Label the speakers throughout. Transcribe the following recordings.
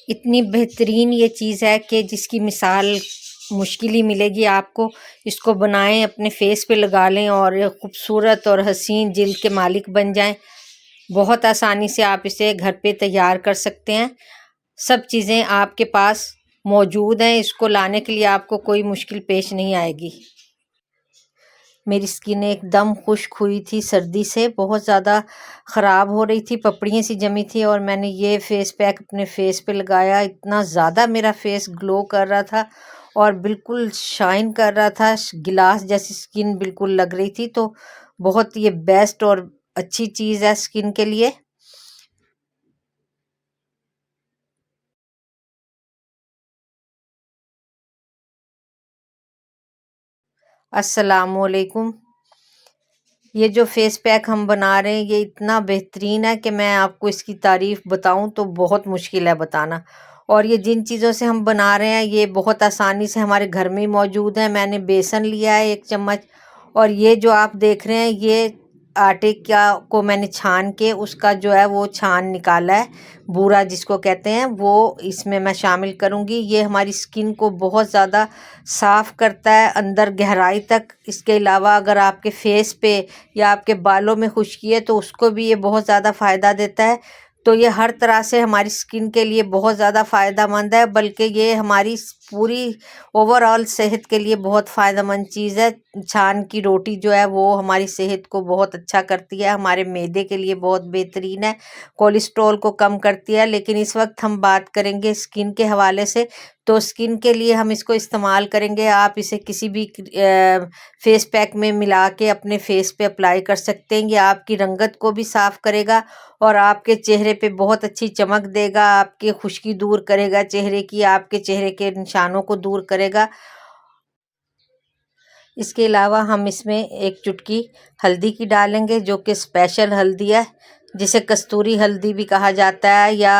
Speaker 1: इतनी बेहतरीन ये चीज़ है कि जिसकी मिसाल मुश्किल ही मिलेगी आपको। इसको बनाएं, अपने फेस पे लगा लें और खूबसूरत और हसीन जिल्द के मालिक बन जाएं। बहुत आसानी से आप इसे घर पे तैयार कर सकते हैं। सब चीज़ें आपके पास मौजूद हैं। इसको लाने के लिए आपको कोई मुश्किल पेश नहीं आएगी। मेरी स्किन एकदम खुश्क हुई थी सर्दी से, बहुत ज़्यादा ख़राब हो रही थी, पपड़ियाँ सी जमी थी और मैंने ये फेस पैक अपने फेस पे लगाया। इतना ज़्यादा मेरा फेस ग्लो कर रहा था और बिल्कुल शाइन कर रहा था, गिलास जैसी स्किन बिल्कुल लग रही थी। तो बहुत ये बेस्ट और अच्छी चीज़ है स्किन के लिए। अस्सलामुअलैकुम। ये जो फेस पैक हम बना रहे हैं ये इतना बेहतरीन है कि मैं आपको इसकी तारीफ़ बताऊं तो बहुत मुश्किल है बताना। और ये जिन चीज़ों से हम बना रहे हैं ये बहुत आसानी से हमारे घर में ही मौजूद है। मैंने बेसन लिया है 1 चम्मच, और ये जो आप देख रहे हैं ये आटे क्या को मैंने छान के उसका जो है वो छान निकाला है, बूरा जिसको कहते हैं, वो इसमें मैं शामिल करूँगी। ये हमारी स्किन को बहुत ज़्यादा साफ़ करता है अंदर गहराई तक। इसके अलावा अगर आपके फेस पे या आपके बालों में खुश्की है तो उसको भी ये बहुत ज़्यादा फ़ायदा देता है। तो ये हर तरह से हमारी स्किन के लिए बहुत ज़्यादा फ़ायदेमंद है, बल्कि ये हमारी पूरी ओवरऑल सेहत के लिए बहुत फ़ायदेमंद चीज़ है। छान की रोटी जो है वो हमारी सेहत को बहुत अच्छा करती है, हमारे मैदे के लिए बहुत बेहतरीन है, कोलेस्ट्रॉल को कम करती है। लेकिन इस वक्त हम बात करेंगे स्किन के हवाले से। तो स्किन के लिए हम इसको इस्तेमाल करेंगे। आप इसे किसी भी फेस पैक में मिला के अपने फेस पे अप्लाई कर सकते हैं। ये आपकी रंगत को भी साफ़ करेगा और आपके चेहरे पे बहुत अच्छी चमक देगा, आपकी खुश्की दूर करेगा चेहरे की, आपके चेहरे के निशानों को दूर करेगा। इसके अलावा हम इसमें 1 चुटकी हल्दी की डालेंगे जो कि स्पेशल हल्दी है, जिसे कस्तूरी हल्दी भी कहा जाता है या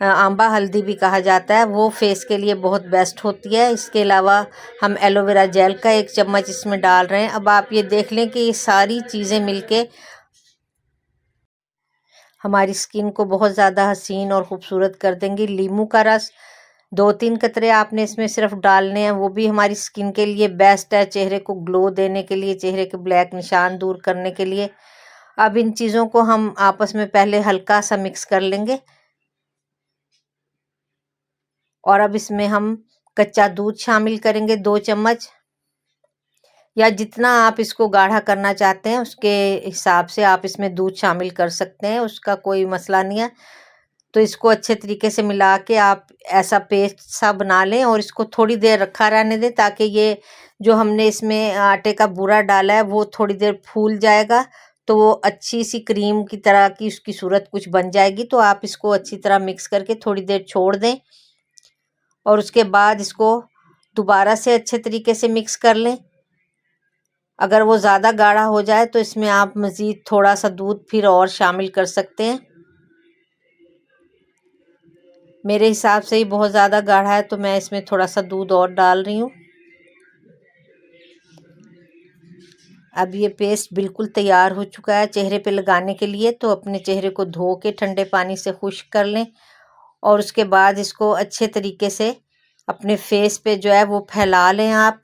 Speaker 1: आंबा हल्दी भी कहा जाता है। वो फेस के लिए बहुत बेस्ट होती है। इसके अलावा हम एलोवेरा जेल का 1 चम्मच इसमें डाल रहे हैं। अब आप ये देख लें कि ये सारी चीज़ें मिलके हमारी स्किन को बहुत ज़्यादा हसीन और ख़ूबसूरत कर देंगी। नींबू का रस 2-3 कतरे आपने इसमें सिर्फ डालने हैं, वो भी हमारी स्किन के लिए बेस्ट है, चेहरे को ग्लो देने के लिए, चेहरे के ब्लैक निशान दूर करने के लिए। अब इन चीज़ों को हम आपस में पहले हल्का सा मिक्स कर लेंगे और अब इसमें हम कच्चा दूध शामिल करेंगे 2 चम्मच, या जितना आप इसको गाढ़ा करना चाहते हैं उसके हिसाब से आप इसमें दूध शामिल कर सकते हैं, उसका कोई मसला नहीं है। तो इसको अच्छे तरीके से मिला के आप ऐसा पेस्ट सा बना लें और इसको थोड़ी देर रखा रहने दें, ताकि ये जो हमने इसमें आटे का बूरा डाला है वो थोड़ी देर फूल जाएगा, तो वो अच्छी सी क्रीम की तरह की उसकी सूरत कुछ बन जाएगी। तो आप इसको अच्छी तरह मिक्स करके थोड़ी देर छोड़ दें और उसके बाद इसको दोबारा से अच्छे तरीके से मिक्स कर लें। अगर वो ज़्यादा गाढ़ा हो जाए तो इसमें आप मज़ीद थोड़ा सा दूध फिर और शामिल कर सकते हैं। मेरे हिसाब से ही बहुत ज़्यादा गाढ़ा है तो मैं इसमें थोड़ा सा दूध और डाल रही हूँ। अब ये पेस्ट बिल्कुल तैयार हो चुका है चेहरे पे लगाने के लिए। तो अपने चेहरे को धो के ठंडे पानी से खुश्क कर लें और उसके बाद इसको अच्छे तरीके से अपने फेस पे जो है वो फैला लें आप।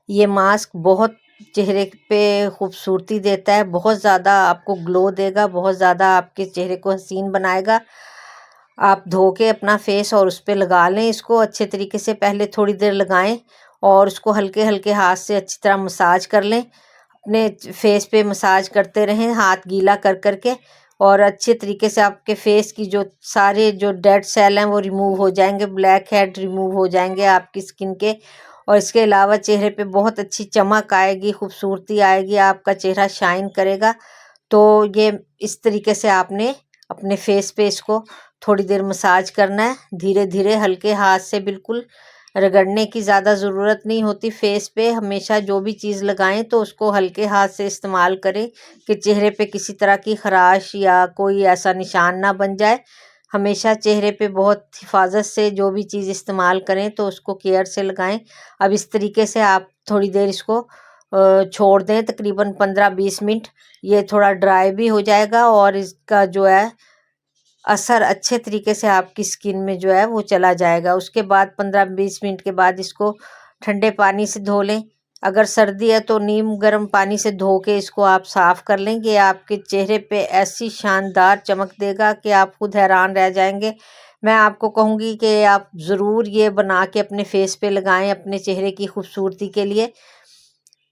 Speaker 1: ये मास्क बहुत चेहरे पे खूबसूरती देता है, बहुत ज़्यादा आपको ग्लो देगा, बहुत ज़्यादा आपके चेहरे को हसीन बनाएगा। आप धो के अपना फेस और उस पे लगा लें इसको अच्छे तरीके से। पहले थोड़ी देर लगाएं और उसको हल्के हल्के हाथ से अच्छी तरह मसाज कर लें। अपने फेस पे मसाज करते रहें हाथ गीला कर करके, और अच्छे तरीके से आपके फेस की जो सारे जो डेड सेल हैं वो रिमूव हो जाएंगे, ब्लैक हेड रिमूव हो जाएंगे आपकी स्किन के। और इसके अलावा चेहरे पे बहुत अच्छी चमक आएगी, खूबसूरती आएगी, आपका चेहरा शाइन करेगा। तो ये इस तरीके से आपने अपने फेस पे इसको थोड़ी देर मसाज करना है, धीरे धीरे हल्के हाथ से, बिल्कुल रगड़ने की ज़्यादा ज़रूरत नहीं होती। फेस पे हमेशा जो भी चीज़ लगाएं तो उसको हल्के हाथ से इस्तेमाल करें कि चेहरे पे किसी तरह की खराश या कोई ऐसा निशान ना बन जाए। हमेशा चेहरे पे बहुत हिफाजत से जो भी चीज़ इस्तेमाल करें तो उसको केयर से लगाएं। अब इस तरीके से आप थोड़ी देर इसको छोड़ दें, तकरीबन 15-20 मिनट। ये थोड़ा ड्राई भी हो जाएगा और इसका जो है असर अच्छे तरीके से आपकी स्किन में जो है वो चला जाएगा। उसके बाद 15-20 मिनट के बाद इसको ठंडे पानी से धो लें। अगर सर्दी है तो नीम गर्म पानी से धो के इसको आप साफ़ कर लें। ये आपके चेहरे पे ऐसी शानदार चमक देगा कि आप खुद हैरान रह जाएंगे। मैं आपको कहूँगी कि आप ज़रूर ये बना के अपने फेस पे लगाएं अपने चेहरे की खूबसूरती के लिए।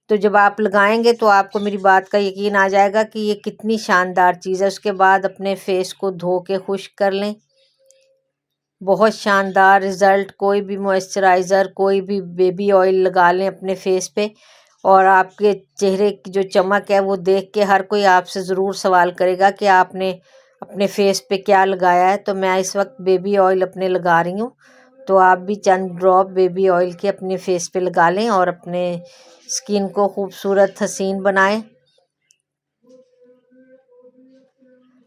Speaker 1: तो जब आप लगाएंगे तो आपको मेरी बात का यकीन आ जाएगा कि ये कितनी शानदार चीज़ है। उसके बाद अपने फेस को धो के खुश्क कर लें। बहुत शानदार रिज़ल्ट। कोई भी मॉइस्चराइज़र, कोई भी बेबी ऑयल लगा लें अपने फेस पे और आपके चेहरे की जो चमक है वो देख के हर कोई आपसे ज़रूर सवाल करेगा कि आपने अपने फेस पे क्या लगाया है। तो मैं इस वक्त बेबी ऑयल अपने लगा रही हूँ, तो आप भी चंद ड्रॉप बेबी ऑयल के अपने फेस पे लगा लें और अपने स्किन को खूबसूरत हसीन बनाएं।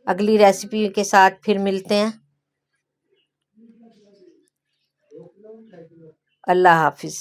Speaker 1: अगली रेसिपी के साथ फिर मिलते हैं। अल्लाह हाफिज़।